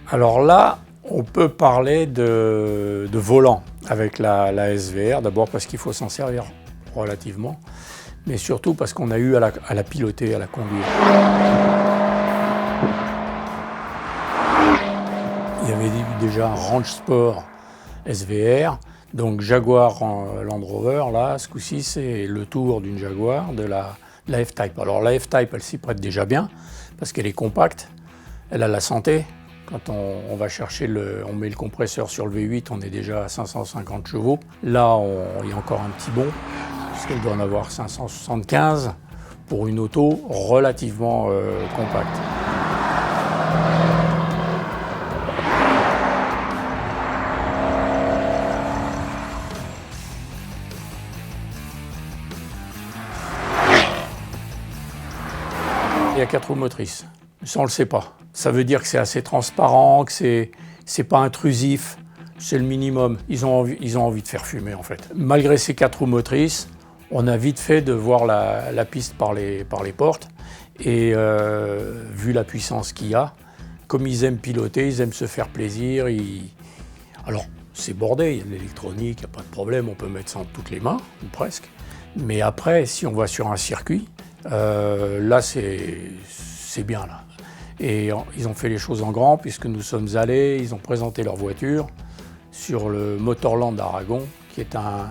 Alors là, on peut parler de volant avec la SVR, d'abord parce qu'il faut s'en servir relativement, mais surtout parce qu'on a eu à la piloter, à la conduire. Il y avait déjà un Range Sport SVR, donc Jaguar Land Rover, là, ce coup-ci, c'est le tour d'une Jaguar, de la F-Type. Alors la F-Type, elle s'y prête déjà bien, parce qu'elle est compacte, elle a la santé. Quand on va chercher, on met le compresseur sur le V8, on est déjà à 550 chevaux. Là, il y a encore un petit bond, puisqu'elle doit en avoir 575 pour une auto relativement compacte. Il y a 4 roues motrices, ça on ne le sait pas. Ça veut dire que c'est assez transparent, que c'est pas intrusif, c'est le minimum. Ils ont envie de faire fumer en fait. Malgré ces 4 roues motrices, on a vite fait de voir la piste par les portes et vu la puissance qu'il y a, comme ils aiment piloter, ils aiment se faire plaisir. Alors c'est bordé, il y a de l'électronique, il n'y a pas de problème, on peut mettre ça entre toutes les mains, ou presque. Mais après, si on va sur un circuit, là c'est bien là. Et ils ont fait les choses en grand puisque nous sommes allés, ils ont présenté leur voiture sur le Motorland d'Aragon, qui est un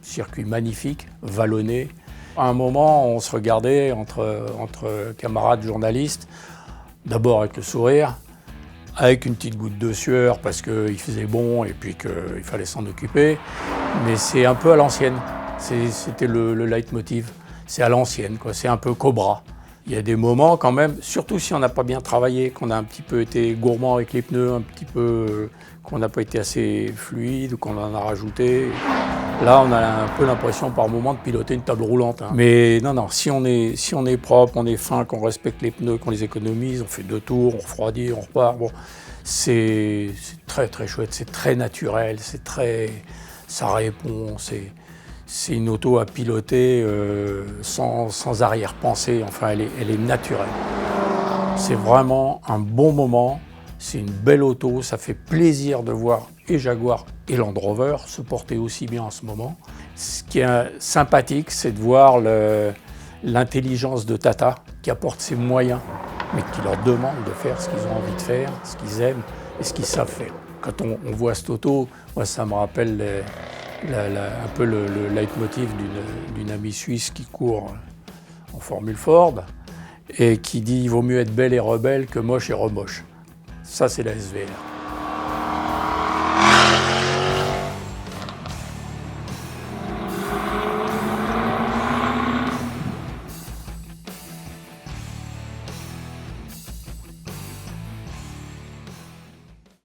circuit magnifique, vallonné. À un moment, on se regardait entre camarades journalistes, d'abord avec le sourire, avec une petite goutte de sueur parce qu'il faisait bon et puis qu'il fallait s'en occuper. Mais c'est un peu à l'ancienne, c'était le leitmotiv. C'est à l'ancienne, quoi. C'est un peu Cobra. Il y a des moments quand même, surtout si on n'a pas bien travaillé, qu'on a un petit peu été gourmand avec les pneus, un petit peu, qu'on n'a pas été assez fluide ou qu'on en a rajouté. Là, on a un peu l'impression par moment de piloter une table roulante. Hein. Mais non, si on est propre, on est fin, qu'on respecte les pneus, qu'on les économise, on fait 2 tours, on refroidit, on repart. Bon, c'est très très chouette, c'est très naturel, ça répond, c'est une auto à piloter sans arrière-pensée, enfin elle est naturelle. C'est vraiment un bon moment, c'est une belle auto, ça fait plaisir de voir et Jaguar et Land Rover se porter aussi bien en ce moment. Ce qui est sympathique, c'est de voir l'intelligence de Tata qui apporte ses moyens, mais qui leur demande de faire ce qu'ils ont envie de faire, ce qu'ils aiment et ce qu'ils savent faire. Quand on voit cette auto, moi ça me rappelle un peu le leitmotiv d'une amie suisse qui court en Formule Ford et qui dit « il vaut mieux être belle et rebelle que moche et remoche ». Ça, c'est la SVR.